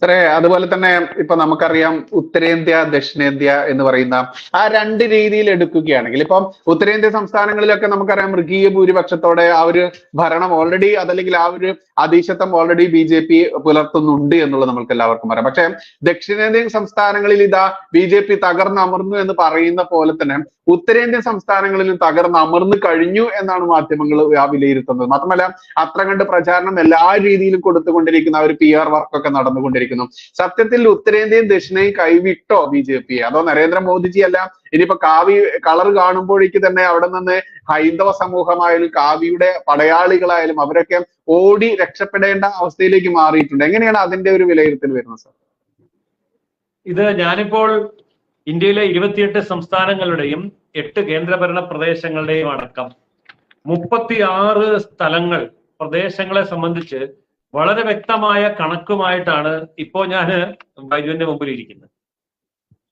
സാറേ, അതുപോലെ തന്നെ ഇപ്പൊ നമുക്കറിയാം ഉത്തരേന്ത്യ ദക്ഷിണേന്ത്യ എന്ന് പറയുന്ന ആ രണ്ട് രീതിയിൽ എടുക്കുകയാണെങ്കിൽ, ഇപ്പം ഉത്തരേന്ത്യ സംസ്ഥാനങ്ങളിലൊക്കെ നമുക്കറിയാം മൃഗീയ ഭൂരിപക്ഷത്തോടെ ആ ഒരു ഭരണം ഓൾറെഡി, അതല്ലെങ്കിൽ ആ ഒരു അധീശത്വം ഓൾറെഡി BJP പുലർത്തുന്നുണ്ട് എന്നുള്ളത് നമുക്ക് എല്ലാവർക്കും അറിയാം. പക്ഷെ ദക്ഷിണേന്ത്യൻ സംസ്ഥാനങ്ങളിൽ ഇതാ BJP തകർന്നമർന്നു എന്ന് പറയുന്ന പോലെ തന്നെ ഉത്തരേന്ത്യൻ സംസ്ഥാനങ്ങളിലും തകർന്നമർന്നു കഴിഞ്ഞു എന്നാണ് മാധ്യമങ്ങൾ വിലയിരുത്തുന്നത്. മാത്രമല്ല, അത്ര കണ്ട് പ്രചാരണം എല്ലാ രീതിയിലും കൊടുത്തുകൊണ്ടിരിക്കുന്ന ഒരു PR വർക്കൊക്കെ നടന്നുകൊണ്ടിരിക്കുന്നു. സത്യത്തിൽ ഉത്തരേന്ത്യയും ദക്ഷിണയും കൈവിട്ടോ BJP? അതോ നരേന്ദ്രമോദിജി അല്ല ഇനിയിപ്പോ കാവി കളർ കാണുമ്പോഴേക്ക് തന്നെ അവിടെ നിന്ന് ഹൈന്ദവ സമൂഹമായാലും കാവിയുടെ പടയാളികളായാലും അവരൊക്കെ ഓടി രക്ഷപ്പെടേണ്ട അവസ്ഥയിലേക്ക് മാറിയിട്ടുണ്ട്? എങ്ങനെയാണ് അതിന്റെ ഒരു വിലയിരുത്തൽ വരുന്നത് സാർ? ഇത് ഞാനിപ്പോൾ ഇന്ത്യയിലെ 28 സംസ്ഥാനങ്ങളുടെയും 8 കേന്ദ്രഭരണ പ്രദേശങ്ങളുടെയും അടക്കം 36 സ്ഥലങ്ങൾ, പ്രദേശങ്ങളെ സംബന്ധിച്ച് വളരെ വ്യക്തമായ കണക്കുമായിട്ടാണ് ഇപ്പോൾ ഞാൻ ബൈജുവിന്റെ മുമ്പിൽ ഇരിക്കുന്നത്.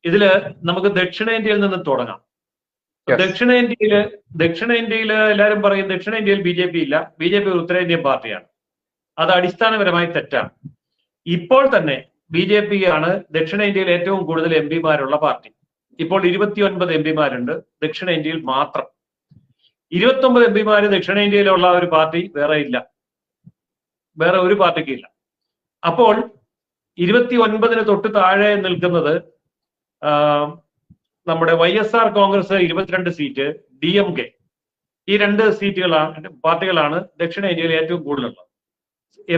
ഇതില് നമുക്ക് ദക്ഷിണേന്ത്യയിൽ നിന്ന് തുടങ്ങാം. ദക്ഷിണേന്ത്യയില് എല്ലാവരും പറയും ദക്ഷിണേന്ത്യയിൽ BJP ഇല്ല, BJP ഒരു ഉത്തരേന്ത്യൻ പാർട്ടിയാണ്. അത് അടിസ്ഥാനപരമായി തെറ്റാണ്. ഇപ്പോൾ തന്നെ BJP ആണ് ദക്ഷിണേന്ത്യയിൽ ഏറ്റവും കൂടുതൽ MP-മാരുള്ള പാർട്ടി. ഇപ്പോൾ 29 MP-മാരുണ്ട് ദക്ഷിണേന്ത്യയിൽ മാത്രം. 29 MP-മാര് ദക്ഷിണേന്ത്യയിലുള്ള ഒരു പാർട്ടി വേറെ ഇല്ല, വേറെ ഒരു പാർട്ടിക്ക് ഇല്ല. അപ്പോൾ 29-ന് തൊട്ട് താഴെ നിൽക്കുന്നത് നമ്മുടെ YSR കോൺഗ്രസ് 22 സീറ്റ്, DMK, ഈ 2 പാർട്ടികളാണ് ദക്ഷിണേന്ത്യയിൽ ഏറ്റവും കൂടുതലുള്ളത്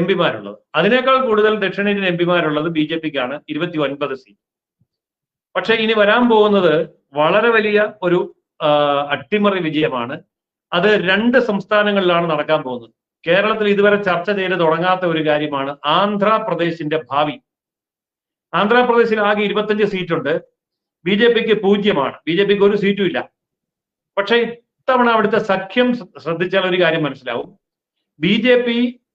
MP-മാരുള്ളത്. അതിനേക്കാൾ കൂടുതൽ ദക്ഷിണേന്ത്യൻ MP-മാരുള്ളത് BJP-ക്കാണ്, 29 സീറ്റ്. പക്ഷെ ഇനി വരാൻ പോകുന്നത് വളരെ വലിയ ഒരു അട്ടിമറി വിജയമാണ്. അത് 2 സംസ്ഥാനങ്ങളിലാണ് നടക്കാൻ പോകുന്നത്. കേരളത്തിൽ ഇതുവരെ ചർച്ച ചെയ്ത് തുടങ്ങാത്ത ഒരു കാര്യമാണ് ആന്ധ്രാപ്രദേശിന്റെ ഭാവി. ആന്ധ്രാപ്രദേശിൽ ആകെ 25 സീറ്റുണ്ട്, BJP-ക്ക് 0-മാണ്, BJP-ക്ക് ഒരു സീറ്റും ഇല്ല. പക്ഷെ ഇത്തവണ അവിടുത്തെ സഖ്യം ശ്രദ്ധിച്ചാൽ ഒരു കാര്യം മനസ്സിലാവും. BJP,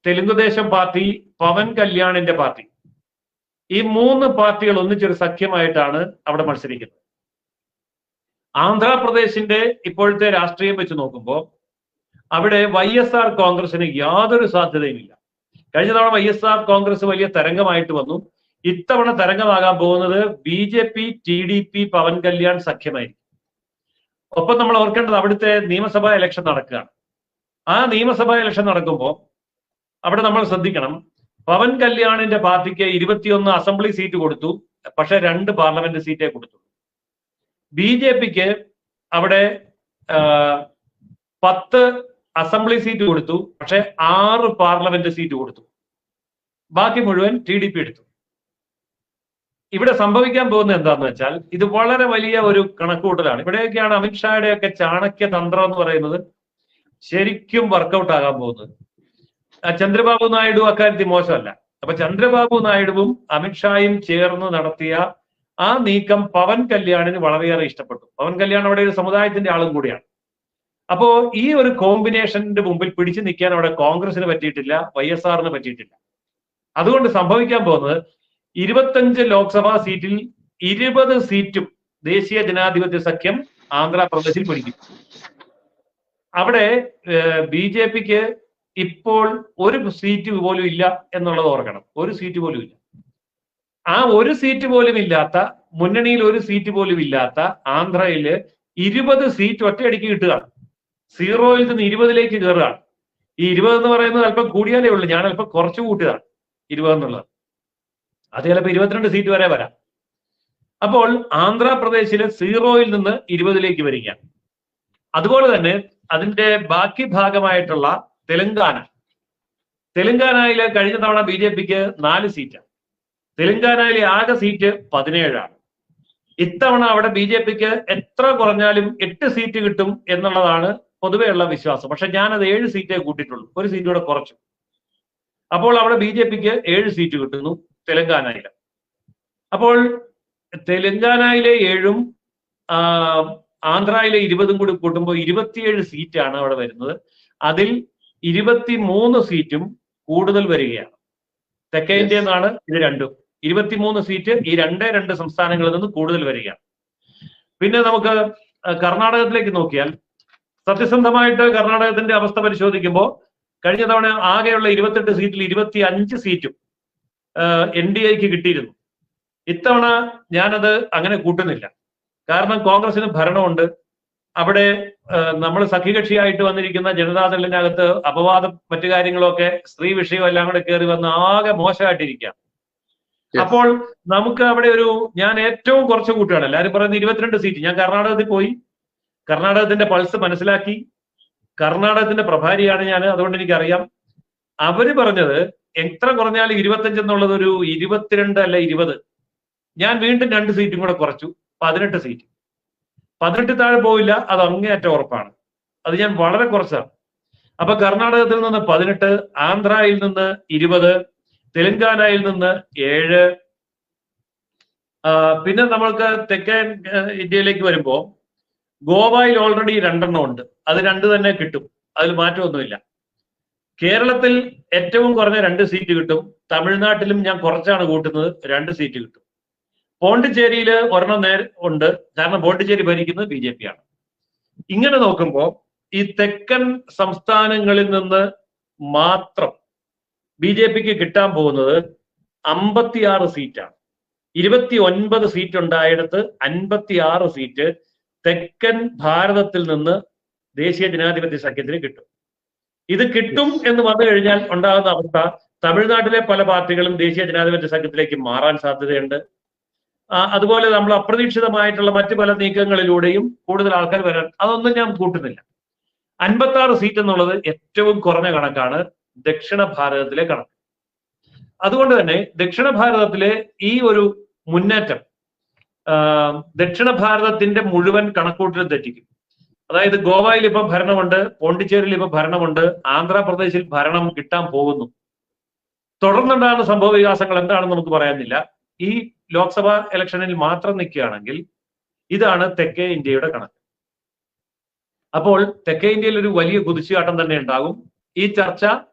തെലുങ്കുദേശം പാർട്ടി, പവൻ കല്യാണിന്റെ പാർട്ടി, ഈ 3 പാർട്ടികൾ ഒന്നിച്ചൊരു സഖ്യമായിട്ടാണ് അവിടെ മത്സരിക്കുന്നത്. ആന്ധ്രാപ്രദേശിന്റെ ഇപ്പോഴത്തെ രാഷ്ട്രീയം വെച്ച് നോക്കുമ്പോൾ അവിടെ YSR കോൺഗ്രസിന് യാതൊരു സാധ്യതയുമില്ല. കഴിഞ്ഞ തവണ YSR കോൺഗ്രസ് വലിയ തരംഗമായിട്ട് വന്നു. ഇത്തവണ തരംഗമാകാൻ പോകുന്നത് BJP, TDP, പവൻ കല്യാൺ സഖ്യമായിരിക്കും. ഒപ്പം നമ്മൾ ഓർക്കേണ്ടത് അവിടുത്തെ നിയമസഭാ ഇലക്ഷൻ നടക്കുകയാണ്. ആ നിയമസഭാ ഇലക്ഷൻ നടക്കുമ്പോൾ അവിടെ നമ്മൾ ശ്രദ്ധിക്കണം, പവൻ കല്യാണിന്റെ പാർട്ടിക്ക് 21 അസംബ്ലി സീറ്റ് കൊടുത്തു, പക്ഷെ 2 പാർലമെന്റ് സീറ്റേ കൊടുത്തു. BJP-ക്ക് അവിടെ 10 അസംബ്ലി സീറ്റ് കൊടുത്തു, പക്ഷെ 6 പാർലമെന്റ് സീറ്റ് കൊടുത്തു. ബാക്കി മുഴുവൻ TDP എടുത്തു. ഇവിടെ സംഭവിക്കാൻ പോകുന്നത് എന്താണെന്ന് വെച്ചാൽ ഇത് വളരെ വലിയ ഒരു കണക്കുകൂട്ടലാണ്. ഇവിടെയൊക്കെയാണ് അമിത്ഷായുടെ ഒക്കെ ചാണക്യ തന്ത്രം എന്ന് പറയുന്നത് ശരിക്കും വർക്കൗട്ട് ആകാൻ പോകുന്നത്. ചന്ദ്രബാബു നായിഡു അക്കാര്യത്തിൽ മോശമല്ല. അപ്പൊ ചന്ദ്രബാബു നായിഡുവും അമിത്ഷായും ചേർന്ന് നടത്തിയ ആ നീക്കം പവൻ കല്യാണിന് വളരെയേറെ ഇഷ്ടപ്പെട്ടു. പവൻ കല്യാൺ അവിടെ ഒരു സമുദായത്തിന്റെ ആളും കൂടിയാണ്. അപ്പോ ഈ ഒരു കോമ്പിനേഷന്റെ മുമ്പിൽ പിടിച്ചു നിൽക്കാൻ അവിടെ കോൺഗ്രസിന് പറ്റിയിട്ടില്ല, YSR-ന് പറ്റിയിട്ടില്ല. അതുകൊണ്ട് സംഭവിക്കാൻ പോകുന്നത് 25 ലോക്സഭാ സീറ്റിൽ 20 സീറ്റും ദേശീയ ജനാധിപത്യ സഖ്യം ആന്ധ്രാപ്രദേശിൽ പിടിക്കും. അവിടെ BJP-ക്ക് ഇപ്പോൾ ഒരു സീറ്റ് പോലും ഇല്ല എന്നുള്ളത് ഓർക്കണം. ഒരു സീറ്റ് പോലും ഇല്ല. ആ ഒരു സീറ്റ് പോലും ഇല്ലാത്ത, മുന്നണിയിൽ ഒരു സീറ്റ് പോലും ഇല്ലാത്ത ആന്ധ്രയില് 20 സീറ്റ് ഒറ്റയടിക്ക് കിട്ടുകയാണ്. 0-ൽ നിന്ന് 20-ലേക്ക് കയറുകയാണ്. ഈ 20 എന്ന് പറയുന്നത് അല്പം കൂടിയാലേ ഉള്ളൂ. ഞാൻ അല്പം കുറച്ച് കൂട്ടിയതാണ് 20 എന്നുള്ളത്. അത് ചിലപ്പോൾ 22 സീറ്റ് വരെ വരാം. അപ്പോൾ ആന്ധ്രാപ്രദേശില് 0-ൽ നിന്ന് 20-ലേക്ക് വരികയാണ്. അതുപോലെ തന്നെ അതിന്റെ ബാക്കി ഭാഗമായിട്ടുള്ള തെലങ്കാനയിലെ കഴിഞ്ഞ തവണ BJP-ക്ക് 4 സീറ്റാണ്. തെലങ്കാനയിലെ ആകെ സീറ്റ് 17ആണ്. ഇത്തവണ അവിടെ BJP-ക്ക് എത്ര കുറഞ്ഞാലും 8 സീറ്റ് കിട്ടും എന്നുള്ളതാണ് പൊതുവെയുള്ള വിശ്വാസം. പക്ഷെ ഞാനത് 7 സീറ്റേ കൂട്ടിയിട്ടുള്ളൂ, ഒരു സീറ്റ് കൂടെ കുറച്ചു. അപ്പോൾ അവിടെ BJP-ക്ക് 7 സീറ്റ് കിട്ടുന്നു തെലങ്കാനയിൽ. അപ്പോൾ തെലങ്കാനയിലെ 7-ഉം ആന്ധ്രയിലെ 20-ഉം കൂടി കൂട്ടുമ്പോൾ 27 സീറ്റാണ് അവിടെ വരുന്നത്. അതിൽ 23 സീറ്റും കൂടുതൽ വരികയാണ്. തെക്കേ ഇന്ത്യയിൽ നിന്നാണ് ഇത് രണ്ടും. 23 സീറ്റ് ഈ 2 സംസ്ഥാനങ്ങളിൽ നിന്ന് കൂടുതൽ വരികയാണ്. പിന്നെ നമുക്ക് കർണാടകത്തിലേക്ക് നോക്കിയാൽ സത്യസന്ധമായിട്ട് കർണാടകത്തിന്റെ അവസ്ഥ പരിശോധിക്കുമ്പോൾ കഴിഞ്ഞ തവണ ആകെയുള്ള 28 സീറ്റിൽ 25 സീറ്റും NDAക്ക് കിട്ടിയിരുന്നു. ഇത്തവണ ഞാനത് അങ്ങനെ കൂട്ടുന്നില്ല. കാരണം കോൺഗ്രസിന് ഭരണമുണ്ട്. അവിടെ നമ്മൾ സഖ്യകക്ഷിയായിട്ട് വന്നിരിക്കുന്ന ജനതാദളിനകത്ത് അപവാദം മറ്റു കാര്യങ്ങളൊക്കെ സ്ത്രീ വിഷയം എല്ലാം കൂടെ കയറി വന്ന് ആകെ മോശമായിട്ടിരിക്കുകയാണ്. അപ്പോൾ നമുക്ക് അവിടെ ഞാൻ ഏറ്റവും കുറച്ച് കൂട്ടുകയാണ്. എല്ലാവരും പറയുന്നത് 22 സീറ്റ്. ഞാൻ കർണാടകത്തിൽ പോയി കർണാടകത്തിന്റെ പൾസ് മനസ്സിലാക്കി. കർണാടകത്തിന്റെ പ്രഭാരിയാണ് ഞാൻ, അതുകൊണ്ട് എനിക്കറിയാം. അവര് പറഞ്ഞത് എത്ര കുറഞ്ഞാലും 25 എന്നുള്ളത് ഒരു 22 അല്ല 20. ഞാൻ വീണ്ടും 2 സീറ്റും കൂടെ കുറച്ചു, 18 സീറ്റ്. 18 താഴെ പോവില്ല, അത് അങ്ങേയറ്റം ഉറപ്പാണ്. അത് ഞാൻ വളരെ കുറച്ചാണ്. അപ്പൊ കർണാടകത്തിൽ നിന്ന് 18, ആന്ധ്രയിൽ നിന്ന് 20, തെലങ്കാനയിൽ നിന്ന് 7. പിന്നെ നമ്മൾക്ക് തെക്കൻ ഇന്ത്യയിലേക്ക് വരുമ്പോൾ ഗോവയിൽ ഓൾറെഡി 2 ഉണ്ട്, അത് 2 തന്നെ കിട്ടും, അതിൽ മാറ്റമൊന്നുമില്ല. കേരളത്തിൽ ഏറ്റവും കുറഞ്ഞ 2 സീറ്റ് കിട്ടും. തമിഴ്നാട്ടിലും ഞാൻ കുറച്ചാണ് കൂട്ടുന്നത്, 2 സീറ്റ് കിട്ടും. പോണ്ടിച്ചേരിയിൽ ഒരെണ്ണം ഉണ്ട്, കാരണം പോണ്ടിച്ചേരി ഭരിക്കുന്നത് BJP ആണ്. ഇങ്ങനെ നോക്കുമ്പോൾ ഈ തെക്കൻ സംസ്ഥാനങ്ങളിൽ നിന്ന് മാത്രം BJPക്ക് കിട്ടാൻ പോകുന്നത് 56 സീറ്റാണ്. 29 സീറ്റ് ഉണ്ടായിടത്ത് 56 സീറ്റ് തെക്കൻ ഭാരതത്തിൽ നിന്ന് ദേശീയ ജനാധിപത്യ സഖ്യത്തിന് കിട്ടും. ഇത് കിട്ടും എന്ന് വന്നു കഴിഞ്ഞാൽ ഉണ്ടാകുന്ന അവസ്ഥ, തമിഴ്നാട്ടിലെ പല പാർട്ടികളും ദേശീയ ജനാധിപത്യ സഖ്യത്തിലേക്ക് മാറാൻ സാധ്യതയുണ്ട്. അതുപോലെ നമ്മൾ അപ്രതീക്ഷിതമായിട്ടുള്ള മറ്റു പല നീക്കങ്ങളിലൂടെയും കൂടുതൽ ആൾക്കാർ വരാൻ, അതൊന്നും ഞാൻ കൂട്ടുന്നില്ല. 56 സീറ്റ് എന്നുള്ളത് ഏറ്റവും കുറഞ്ഞ കണക്കാണ് ദക്ഷിണ ഭാരതത്തിലെ കണക്ക്. അതുകൊണ്ട് തന്നെ ദക്ഷിണ ഭാരതത്തിലെ ഈ ഒരു മുന്നേറ്റം ദക്ഷിണ ഭാരതത്തിന്റെ മുഴുവൻ കണക്കൂട്ടലും തെറ്റിക്കും. അതായത് ഗോവയിൽ ഇപ്പം ഭരണമുണ്ട്, പോണ്ടിച്ചേരിയിൽ ഇപ്പം ഭരണമുണ്ട്, ആന്ധ്രാപ്രദേശിൽ ഭരണം കിട്ടാൻ പോകുന്നു. തുടർന്നുണ്ടാകുന്ന സംഭവ വികാസങ്ങൾ എന്താണെന്ന് നമുക്ക് പറയാനില്ല. ഈ ലോക്സഭാ ഇലക്ഷനിൽ മാത്രം നിൽക്കുകയാണെങ്കിൽ ഇതാണ് തെക്കേ ഇന്ത്യയുടെ കണക്ക്. അപ്പോൾ തെക്കേ ഇന്ത്യയിൽ ഒരു വലിയ കുതിച്ചുചാട്ടം തന്നെ ഉണ്ടാകും. ഈ ചർച്ച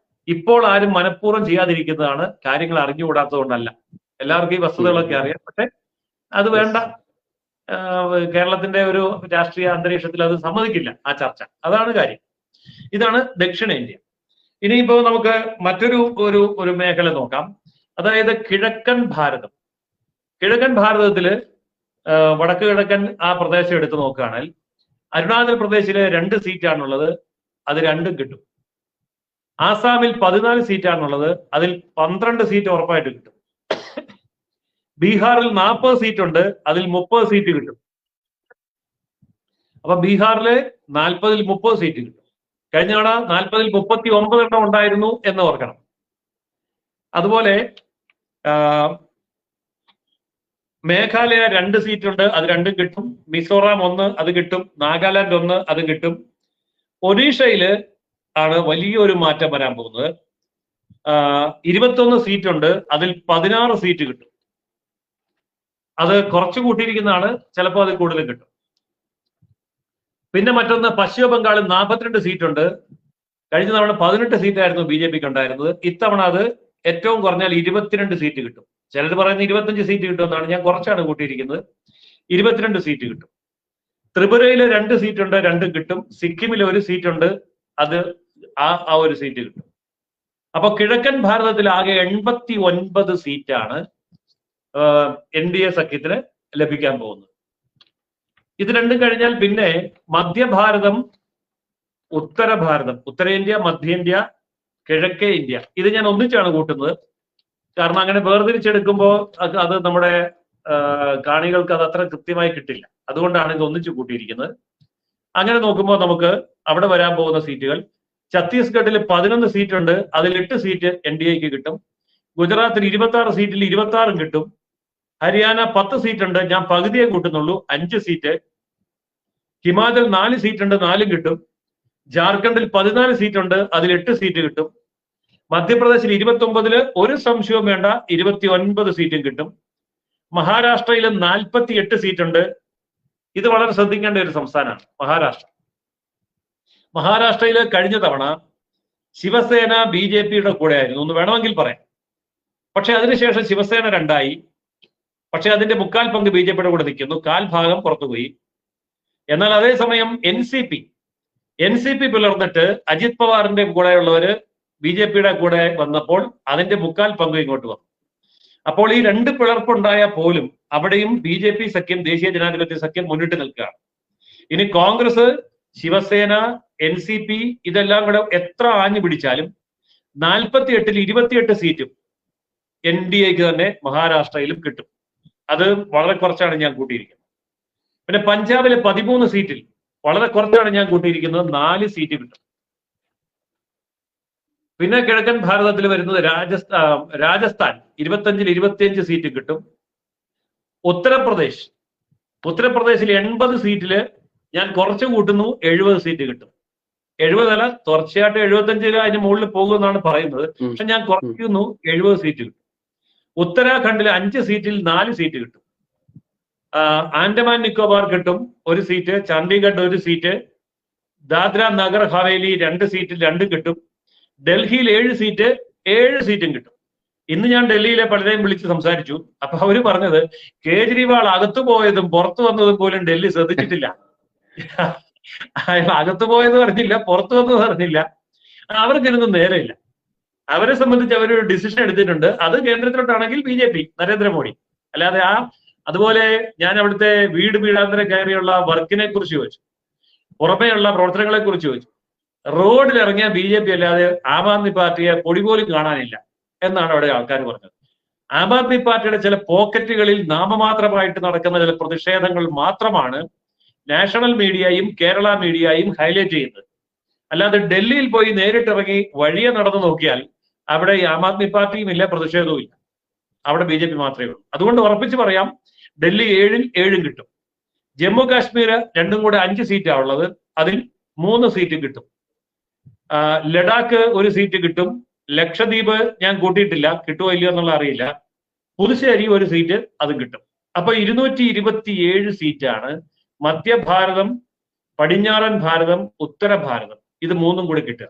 ഇപ്പോൾ ആരും മനഃപൂർവ്വം ചെയ്യാതിരിക്കുന്നതാണ്, കാര്യങ്ങൾ അറിഞ്ഞുകൂടാത്തതുകൊണ്ടല്ല. എല്ലാവർക്കും ഈ വസ്തുതകളൊക്കെ അറിയാം, പക്ഷെ അത് വേണ്ട. കേരളത്തിന്റെ ഒരു രാഷ്ട്രീയ അന്തരീക്ഷത്തിൽ അത് സമ്മതിക്കില്ല ആ ചർച്ച, അതാണ് കാര്യം. ഇതാണ് ദക്ഷിണേന്ത്യ. ഇനിയിപ്പോ നമുക്ക് മറ്റൊരു ഒരു മേഖല നോക്കാം, അതായത് കിഴക്കൻ ഭാരതം. കിഴക്കൻ ഭാരതത്തില് വടക്ക് കിഴക്കൻ ആ പ്രദേശം എടുത്തു നോക്കുകയാണെങ്കിൽ അരുണാചൽ പ്രദേശില് 2 സീറ്റാണുള്ളത്, അത് 2 കിട്ടും. ആസാമിൽ 14 സീറ്റാണുള്ളത്, അതിൽ 12 സീറ്റ് ഉറപ്പായിട്ട് കിട്ടും. ബീഹാറിൽ 40 സീറ്റ് ഉണ്ട്, അതിൽ 30 സീറ്റ് കിട്ടും. അപ്പൊ ബീഹാറില് 40-ൽ 30 സീറ്റ് കിട്ടും. കഴിഞ്ഞ തവണ 40-ൽ 39 എണ്ണം ഉണ്ടായിരുന്നു എന്ന് ഓർക്കണം. അതുപോലെ മേഘാലയ 2 സീറ്റ് ഉണ്ട്, അത് 2 കിട്ടും. മിസോറാം 1, അത് കിട്ടും. നാഗാലാൻഡ് 1, അത് കിട്ടും. ഒറീസയില് ആണ് വലിയൊരു മാറ്റം വരാൻ പോകുന്നത്. 21 സീറ്റ് ഉണ്ട്, അതിൽ 16 സീറ്റ് കിട്ടും. അത് കുറച്ച് കൂട്ടിയിരിക്കുന്നതാണ്, ചിലപ്പോൾ അത് കൂടുതൽ കിട്ടും. പിന്നെ മറ്റൊന്ന് പശ്ചിമ ബംഗാളിൽ 42 സീറ്റ് ഉണ്ട്. കഴിഞ്ഞ തവണ 18 സീറ്റായിരുന്നു BJPക്ക് ഉണ്ടായിരുന്നത്. ഇത്തവണ അത് ഏറ്റവും കുറഞ്ഞാൽ 22 സീറ്റ് കിട്ടും. ചിലർ പറയുന്നത് 25 സീറ്റ് കിട്ടുമെന്നാണ്, ഞാൻ കുറച്ചാണ് കൂട്ടിയിരിക്കുന്നത്. 22 സീറ്റ് കിട്ടും. ത്രിപുരയിൽ 2 സീറ്റ് ഉണ്ട്, 2 കിട്ടും. സിക്കിമിൽ 1 സീറ്റ് ഉണ്ട്, അത് ആ ഒരു സീറ്റ് കിട്ടും. അപ്പൊ കിഴക്കൻ ഭാരതത്തിൽ ആകെ 89 സീറ്റാണ് NDA സഖ്യത്തിന് ലഭിക്കാൻ പോകുന്നത്. ഇത് രണ്ടും കഴിഞ്ഞാൽ പിന്നെ മധ്യഭാരതം, ഉത്തരഭാരതം, ഉത്തരേന്ത്യ, മധ്യേന്ത്യ, കിഴക്കേ ഇന്ത്യ, ഇത് ഞാൻ ഒന്നിച്ചാണ് കൂട്ടുന്നത്. കാരണം അങ്ങനെ വേർതിരിച്ചെടുക്കുമ്പോൾ അത് നമ്മുടെ കാണികൾക്ക് അത് അത്ര കൃത്യമായി കിട്ടില്ല. അതുകൊണ്ടാണ് ഇത് ഒന്നിച്ചു കൂട്ടിയിരിക്കുന്നത്. അങ്ങനെ നോക്കുമ്പോൾ നമുക്ക് അവിടെ വരാൻ പോകുന്ന സീറ്റുകൾ, ഛത്തീസ്ഗഡിൽ 11 സീറ്റ് ഉണ്ട്, അതിൽ 8 സീറ്റ് NDAക്ക് കിട്ടും. ഗുജറാത്തിൽ 26 സീറ്റിൽ 26 കിട്ടും. ഹരിയാന 10 സീറ്റ് ഉണ്ട്, ഞാൻ പകുതിയെ കൂട്ടുന്നുള്ളൂ, 5 സീറ്റ്. ഹിമാചൽ 4 സീറ്റ് ഉണ്ട്, 4 കിട്ടും. ജാർഖണ്ഡിൽ 14 സീറ്റ് ഉണ്ട്, അതിൽ 8 സീറ്റ് കിട്ടും. മധ്യപ്രദേശിൽ 29-ല് ഒരു സംശയവും വേണ്ട 29 സീറ്റും കിട്ടും. മഹാരാഷ്ട്രയിൽ 48 സീറ്റ് ഉണ്ട്. ഇത് വളരെ ശ്രദ്ധിക്കേണ്ട ഒരു സംസ്ഥാനമാണ് മഹാരാഷ്ട്ര. മഹാരാഷ്ട്രയിൽ കഴിഞ്ഞ തവണ ശിവസേന BJPയുടെ കൂടെ ആയിരുന്നു എന്ന് വേണമെങ്കിൽ പറയാം. പക്ഷെ അതിനുശേഷം ശിവസേന 2ആയി. പക്ഷെ അതിന്റെ 3/4 പങ്ക് BJPയുടെ കൂടെ നിൽക്കുന്നു, 1/4 ഭാഗം പുറത്തുപോയി. എന്നാൽ അതേസമയം NCP പിളർന്നിട്ട് അജിത് പവാറിന്റെ കൂടെയുള്ളവര് BJPയുടെ കൂടെ വന്നപ്പോൾ അതിന്റെ 3/4 പങ്ക് ഇങ്ങോട്ട് വന്നു. അപ്പോൾ ഈ രണ്ട് പിളർപ്പുണ്ടായാൽ പോലും അവിടെയും BJP സഖ്യം, ദേശീയ ജനാധിപത്യ സഖ്യം മുന്നിട്ട് നിൽക്കുകയാണ്. ഇനി കോൺഗ്രസ്, ശിവസേന, NCP ഇതെല്ലാം കൂടെ എത്ര ആഞ്ഞു പിടിച്ചാലും 48-ൽ 28 സീറ്റും NDAക്ക് തന്നെ മഹാരാഷ്ട്രയിലും കിട്ടും. അത് വളരെ കുറച്ചാണ് ഞാൻ കൂട്ടിയിരിക്കുന്നത്. പിന്നെ പഞ്ചാബിലെ 13 സീറ്റിൽ വളരെ കുറച്ചാണ് ഞാൻ കൂട്ടിയിരിക്കുന്നത്, 4 സീറ്റ് കിട്ടും. പിന്നെ കിഴക്കൻ ഭാരതത്തിൽ വരുന്നത് രാജസ്ഥാൻ 25-ൽ 25 സീറ്റ് കിട്ടും. ഉത്തർപ്രദേശിൽ 80 സീറ്റില് ഞാൻ കുറച്ച് കൂട്ടുന്നു, 70 സീറ്റ് കിട്ടും. 70 അല്ല, തുടർച്ചയായിട്ട് 75 അതിന് മുകളിൽ പോകുമെന്നാണ് പറയുന്നത്. പക്ഷെ ഞാൻ കുറയ്ക്കുന്നു, 70 സീറ്റ് കിട്ടും. ഉത്തരാഖണ്ഡിൽ 5 സീറ്റിൽ 4 സീറ്റ് കിട്ടും. ആൻഡമാൻ നിക്കോബാർ കിട്ടും 1 സീറ്റ്, ചണ്ഡീഗഡ് 1 സീറ്റ്, ദാദ്ര നഗർ ഹവേലി 2 സീറ്റിൽ 2 കിട്ടും. ഡൽഹിയിൽ 7 സീറ്റ്, 7 സീറ്റും കിട്ടും. ഇന്ന് ഞാൻ ഡൽഹിയിലെ പലരെയും വിളിച്ച് സംസാരിച്ചു. അപ്പൊ അവര് പറഞ്ഞത് കേജ്രിവാൾ അകത്തു പോയതും പുറത്തു വന്നതും പോലും ഡൽഹി ശ്രദ്ധിച്ചിട്ടില്ല. അകത്തു പോയെന്ന് പറഞ്ഞില്ല, പുറത്തു വന്നത് പറഞ്ഞില്ല. അവർക്കിതൊന്നും നേരമില്ല. അവരെ സംബന്ധിച്ച് അവരൊരു ഡിസിഷൻ എടുത്തിട്ടുണ്ട്. അത് കേന്ദ്രത്തിലോട്ടാണെങ്കിൽ BJP, നരേന്ദ്രമോദി. അല്ലാതെ അതുപോലെ ഞാൻ അവിടുത്തെ വീടാന്തരം കയറിയുള്ള വർക്കിനെ കുറിച്ച് ചോദിച്ചു, പുറമേയുള്ള പ്രവർത്തനങ്ങളെ കുറിച്ച് ചോദിച്ചു. റോഡിൽ ഇറങ്ങിയ BJP അല്ലാതെ ആം ആദ്മി പാർട്ടിയെ പൊടി പോലും കാണാനില്ല എന്നാണ് അവിടെ ആൾക്കാർ പറഞ്ഞത്. ആം ആദ്മി പാർട്ടിയുടെ ചില പോക്കറ്റുകളിൽ നാമമാത്രമായിട്ട് നടക്കുന്ന ചില പ്രതിഷേധങ്ങൾ മാത്രമാണ് നാഷണൽ മീഡിയയും കേരള മീഡിയയും ഹൈലൈറ്റ് ചെയ്യുന്നത്. അല്ലാതെ ഡൽഹിയിൽ പോയി നേരിട്ടിറങ്ങി വഴിയെ നടന്നു നോക്കിയാൽ അവിടെ ആം ആദ്മി പാർട്ടിയും ഇല്ല, പ്രതിഷേധവും ഇല്ല. അവിടെ BJP മാത്രമേ ഉള്ളൂ. അതുകൊണ്ട് ഉറപ്പിച്ച് പറയാം, ഡൽഹി 7-ൽ 7 കിട്ടും. ജമ്മു കാശ്മീർ രണ്ടും കൂടെ 5 സീറ്റാണ് ഉള്ളത്, അതിൽ 3 സീറ്റ് കിട്ടും. ലഡാക്ക് 1 സീറ്റ് കിട്ടും. ലക്ഷദ്വീപ് ഞാൻ കൂട്ടിയിട്ടില്ല, കിട്ടുമോ ഇല്ലയോ എന്നുള്ള അറിയില്ല. പുതുച്ചേരി 1 സീറ്റ്, അതും കിട്ടും. അപ്പൊ 227 സീറ്റാണ് മധ്യഭാരതം, പടിഞ്ഞാറൻ ഭാരതം, ഉത്തര ഭാരതം ഇത് 3ഉം കൂടി കിട്ടുക.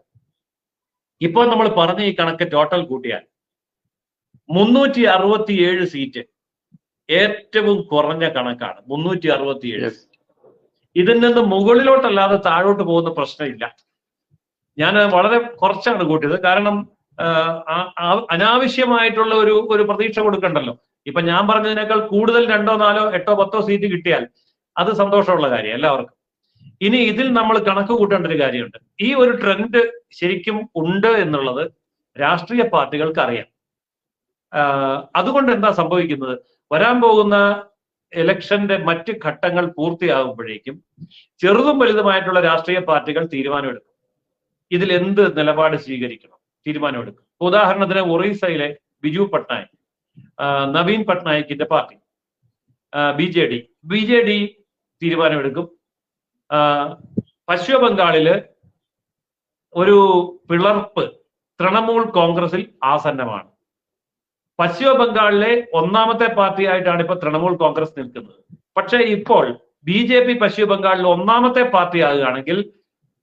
ഇപ്പോൾ നമ്മൾ പറഞ്ഞ ഈ കണക്ക് ടോട്ടൽ കൂട്ടിയാൽ 367 സീറ്റ് ഏറ്റവും കുറഞ്ഞ കണക്കാണ്. 367. ഇതിൽ നിന്ന് മുകളിലോട്ടല്ലാതെ താഴോട്ട് പോകുന്ന പ്രശ്നമില്ല. ഞാൻ വളരെ കുറച്ചാണ് കൂട്ടിയത്. കാരണം അനാവശ്യമായിട്ടുള്ള ഒരു പ്രതീക്ഷ കൊടുക്കണ്ടല്ലോ. ഇപ്പൊ ഞാൻ പറഞ്ഞതിനേക്കാൾ കൂടുതൽ 2, 4, 8, 10 സീറ്റ് കിട്ടിയാൽ അത് സന്തോഷമുള്ള കാര്യം എല്ലാവർക്കും. ഇനി ഇതിൽ നമ്മൾ കണക്ക് കൂട്ടേണ്ട ഒരു കാര്യമുണ്ട്. ഈ ഒരു ട്രെൻഡ് ശരിക്കും ഉണ്ട് എന്നുള്ളത് രാഷ്ട്രീയ പാർട്ടികൾക്ക് അറിയാം. അതുകൊണ്ട് എന്താ സംഭവിക്കുന്നത്, വരാൻ പോകുന്ന ഇലക്ഷന്റെ മറ്റ് ഘട്ടങ്ങൾ പൂർത്തിയാകുമ്പോഴേക്കും ചെറുതും വലുതുമായിട്ടുള്ള രാഷ്ട്രീയ പാർട്ടികൾ തീരുമാനമെടുക്കും. ഇതിൽ എന്ത് നിലപാട് സ്വീകരിക്കണം തീരുമാനമെടുക്കും. ഉദാഹരണത്തിന് ഒറീസയിലെ ബിജു പട്നായിക്, നവീൻ പട്നായിക്കിന്റെ പാർട്ടി BJD തീരുമാനമെടുക്കും. പശ്ചിമ ബംഗാളില് ഒരു പിളർപ്പ് തൃണമൂൽ കോൺഗ്രസിൽ ആസന്നമാണ്. പശ്ചിമ ബംഗാളിലെ 1ാമത്തെ പാർട്ടിയായിട്ടാണ് ഇപ്പൊ തൃണമൂൽ കോൺഗ്രസ് നിൽക്കുന്നത്. പക്ഷെ ഇപ്പോൾ BJP പശ്ചിമ ബംഗാളിൽ 1ാമത്തെ പാർട്ടി ആകുകയാണെങ്കിൽ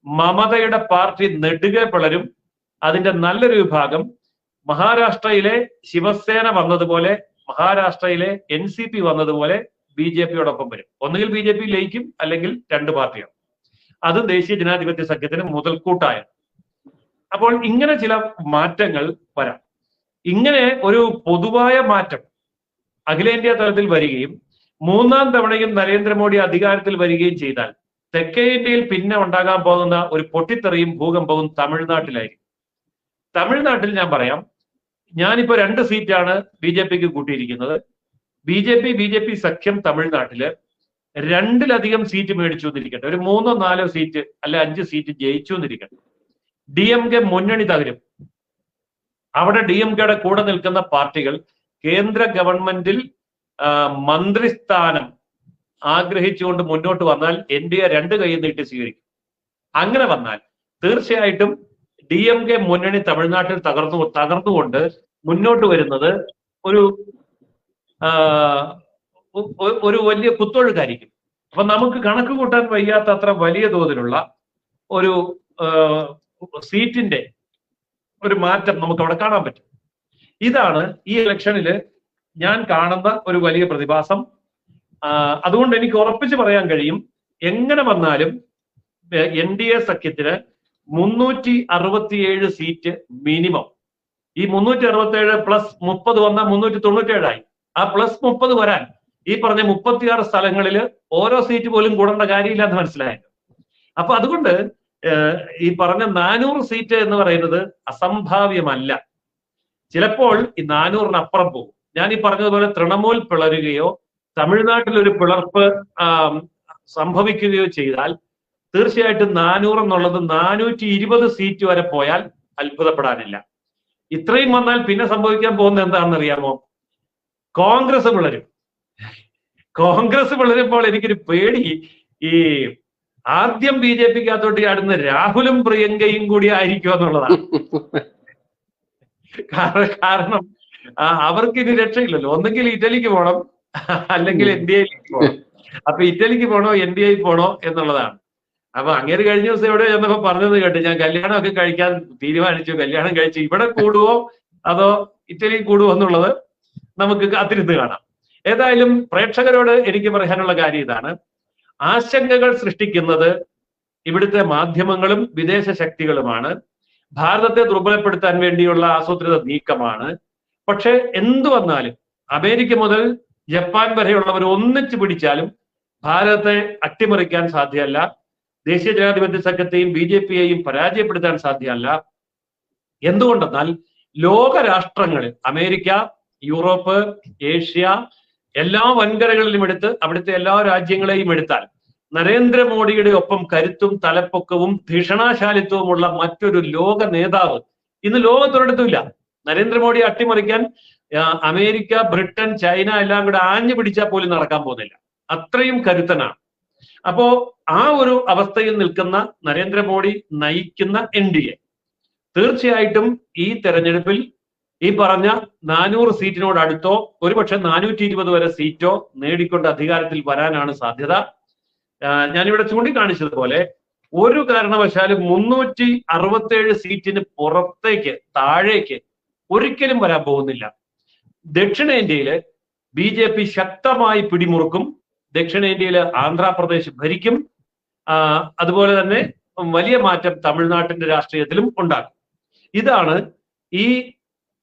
മമതയുടെ പാർട്ടി നെടുകെ പിളരും. അതിന്റെ നല്ലൊരു വിഭാഗം മഹാരാഷ്ട്രയിലെ ശിവസേന വന്നതുപോലെ, മഹാരാഷ്ട്രയിലെ NCP വന്നതുപോലെ BJPയോടൊപ്പം വരും. ഒന്നുകിൽ BJP ലയിക്കും, അല്ലെങ്കിൽ 2 പാർട്ടിയാണ്. അത് ദേശീയ ജനാധിപത്യ സഖ്യത്തിന് മുതൽക്കൂട്ടായ. അപ്പോൾ ഇങ്ങനെ ചില മാറ്റങ്ങൾ വരാം. ഇങ്ങനെ ഒരു പൊതുവായ മാറ്റം അഖിലേന്ത്യാ തലത്തിൽ വരികയും 3ാം തവണയും നരേന്ദ്രമോദി അധികാരത്തിൽ വരികയും ചെയ്താൽ തെക്കേ ഇന്ത്യയിൽ പിന്നെ ഉണ്ടാകാൻ പോകുന്ന ഒരു പൊട്ടിത്തെറിയും ഭൂകമ്പവും തമിഴ്നാട്ടിലായിരിക്കും. തമിഴ്നാട്ടിൽ ഞാൻ പറയാം, ഞാനിപ്പോ 2 സീറ്റാണ് BJPക്ക് കൂട്ടിയിരിക്കുന്നത്. BJP സഖ്യം തമിഴ്നാട്ടില് 2-ലധികം സീറ്റ് മേടിച്ചു എന്നിരിക്കട്ടെ, ഒരു 3, 4 സീറ്റ് അല്ല 5 സീറ്റ് ജയിച്ചു എന്നിരിക്കട്ടെ. DMK മുന്നണി തകരും. അവിടെ DMKയുടെ കൂടെ നിൽക്കുന്ന പാർട്ടികൾ കേന്ദ്ര ഗവൺമെന്റിൽ മന്ത്രിസ്ഥാനം ആഗ്രഹിച്ചുകൊണ്ട് മുന്നോട്ട് വന്നാൽ NDA 2 കൈ നീട്ടി സ്വീകരിക്കും. അങ്ങനെ വന്നാൽ തീർച്ചയായിട്ടും DMK മുന്നണി തമിഴ്നാട്ടിൽ തകർന്നുകൊണ്ട് മുന്നോട്ട് വരുന്നത് ഒരു വലിയ കുത്തൊഴുക്കായിരിക്കും. അപ്പൊ നമുക്ക് കണക്ക് കൂട്ടാൻ വയ്യാത്ത അത്ര വലിയ തോതിലുള്ള ഒരു സീറ്റിന്റെ ഒരു മാറ്റം നമുക്ക് അവിടെ കാണാൻ പറ്റും. ഇതാണ് ഈ ഇലക്ഷനിൽ ഞാൻ കാണുന്ന ഒരു വലിയ പ്രതിഭാസം. അതുകൊണ്ട് എനിക്ക് ഉറപ്പിച്ച് പറയാൻ കഴിയും, എങ്ങനെ വന്നാലും NDA സഖ്യത്തിന് 367 സീറ്റ് മിനിമം ഈ 367 പ്ലസ് 30 വന്നാൽ 397 ആ പ്ലസ് 30 വരാൻ ഈ പറഞ്ഞ 36 സ്ഥലങ്ങളിൽ ഓരോ സീറ്റ് പോലും കൂടേണ്ട കാര്യമില്ല എന്ന് മനസ്സിലായത്. അപ്പൊ അതുകൊണ്ട് ഈ പറഞ്ഞ 400 സീറ്റ് എന്ന് പറയുന്നത് അസംഭാവ്യമല്ല. ചിലപ്പോൾ ഈ 400-നപ്പുറം പോകും. ഞാൻ ഈ പറഞ്ഞതുപോലെ തൃണമൂൽ പിളരുകയോ തമിഴ്നാട്ടിൽ ഒരു പിളർപ്പ് സംഭവിക്കുകയോ ചെയ്താൽ തീർച്ചയായിട്ടും 400 എന്നുള്ളത് 420 സീറ്റ് വരെ പോയാൽ അത്ഭുതപ്പെടാനില്ല. ഇത്രയും വന്നാൽ പിന്നെ സംഭവിക്കാൻ പോകുന്നത് എന്താണെന്ന് അറിയാമോ? കോൺഗ്രസ് പിളരും. കോൺഗ്രസ് പിളരുമ്പോൾ എനിക്കൊരു പേടി, ഈ ആദ്യം BJP-ക്കകത്തോട്ട് ചാടുന്ന രാഹുലും പ്രിയങ്കയും കൂടി ആയിരിക്കും എന്നുള്ളതാണ്. കാരണം അവർക്ക് ഇനി രക്ഷയില്ലല്ലോ. ഒന്നെങ്കിൽ ഇറ്റലിക്ക് പോകണം, അല്ലെങ്കിൽ NDA-യിലേക്ക് പോകണം. അപ്പൊ ഇറ്റലിക്ക് പോണോ NDA പോണോ എന്നുള്ളതാണ്. അപ്പൊ അങ്ങേര് കഴിഞ്ഞ ദിവസം എവിടെ ചെന്നപ്പോ പറഞ്ഞത് കേട്ട്, ഞാൻ കല്യാണമൊക്കെ കഴിക്കാൻ തീരുമാനിച്ചു, കല്യാണം കഴിച്ച് ഇവിടെ കൂടുവോ അതോ ഇറ്റലി കൂടുവോ എന്നുള്ളത് നമുക്ക് കാത്തിരുന്ന് കാണാം. ഏതായാലും പ്രേക്ഷകരോട് എനിക്ക് പറയാനുള്ള കാര്യം ഇതാണ്: ആശങ്കകൾ സൃഷ്ടിക്കുന്നത് ഇവിടുത്തെ മാധ്യമങ്ങളും വിദേശ ശക്തികളുമാണ്. ഭാരതത്തെ ദുർബലപ്പെടുത്താൻ വേണ്ടിയുള്ള ആസൂത്രിത നീക്കമാണ്. പക്ഷെ എന്തു വന്നാലും അമേരിക്ക മുതൽ ജപ്പാൻ വരെയുള്ളവർ ഒന്നിച്ചു പിടിച്ചാലും ഭാരതത്തെ അട്ടിമറിക്കാൻ സാധ്യമല്ല. ദേശീയ ജനാധിപത്യ സംഘത്തെയും BJP-യെയും പരാജയപ്പെടുത്താൻ സാധ്യമല്ല. എന്തുകൊണ്ടെന്നാൽ ലോകരാഷ്ട്രങ്ങളിൽ അമേരിക്ക, യൂറോപ്പ്, ഏഷ്യ എല്ലാ വൻകരകളിലും എടുത്ത് അവിടുത്തെ എല്ലാ രാജ്യങ്ങളെയും എടുത്താൽ നരേന്ദ്രമോദിയുടെ ഒപ്പം കരുത്തും തലപ്പൊക്കവും ധിഷണാശാലിത്വവുമുള്ള മറ്റൊരു ലോക നേതാവ് ഇന്ന് ലോകത്തൊരിടത്തുമില്ല. നരേന്ദ്രമോദിയെ അട്ടിമറിക്കാൻ അമേരിക്ക, ബ്രിട്ടൻ, ചൈന എല്ലാം കൂടെ ആഞ്ഞു പിടിച്ചാൽ പോലും നടക്കാൻ പോകുന്നില്ല. അത്രയും കരുത്തനാണ്. അപ്പോ ആ ഒരു അവസ്ഥയിൽ നിൽക്കുന്ന നരേന്ദ്രമോദി നയിക്കുന്ന NDA തീർച്ചയായിട്ടും ഈ തെരഞ്ഞെടുപ്പിൽ ഈ പറഞ്ഞ 400 സീറ്റിനോട് അടുത്തോ ഒരുപക്ഷെ 420 വരെ സീറ്റോ നേടിക്കൊണ്ട് അധികാരത്തിൽ വരാനാണ് സാധ്യത. ഞാനിവിടെ ചൂണ്ടിക്കാണിച്ചതുപോലെ ഒരു കാരണവശാലും 367 സീറ്റിന് പുറത്തേക്ക് താഴേക്ക് ഒരിക്കലും വരാൻ പോകുന്നില്ല. ദക്ഷിണേന്ത്യയില് BJP ശക്തമായി പിടിമുറുക്കും. ദക്ഷിണേന്ത്യയില് ആന്ധ്രാപ്രദേശ് ഭരിക്കും. അതുപോലെ തന്നെ വലിയ മാറ്റം തമിഴ്നാട്ടിന്റെ രാഷ്ട്രീയത്തിലും ഉണ്ടാകും. ഇതാണ്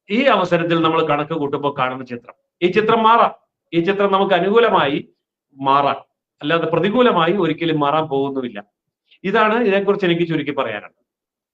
ഈ അവസരത്തിൽ നമ്മൾ കണക്ക് കൂട്ടുമ്പോൾ കാണുന്ന ചിത്രം. ഈ ചിത്രം മാറാം. ഈ ചിത്രം നമുക്ക് അനുകൂലമായി മാറാം, അല്ലാതെ പ്രതികൂലമായി ഒരിക്കലും മാറാൻ പോകുന്നുമില്ല. ഇതാണ് ഇതിനെക്കുറിച്ച് എനിക്ക് ചുരുക്കി പറയാനുള്ളത്.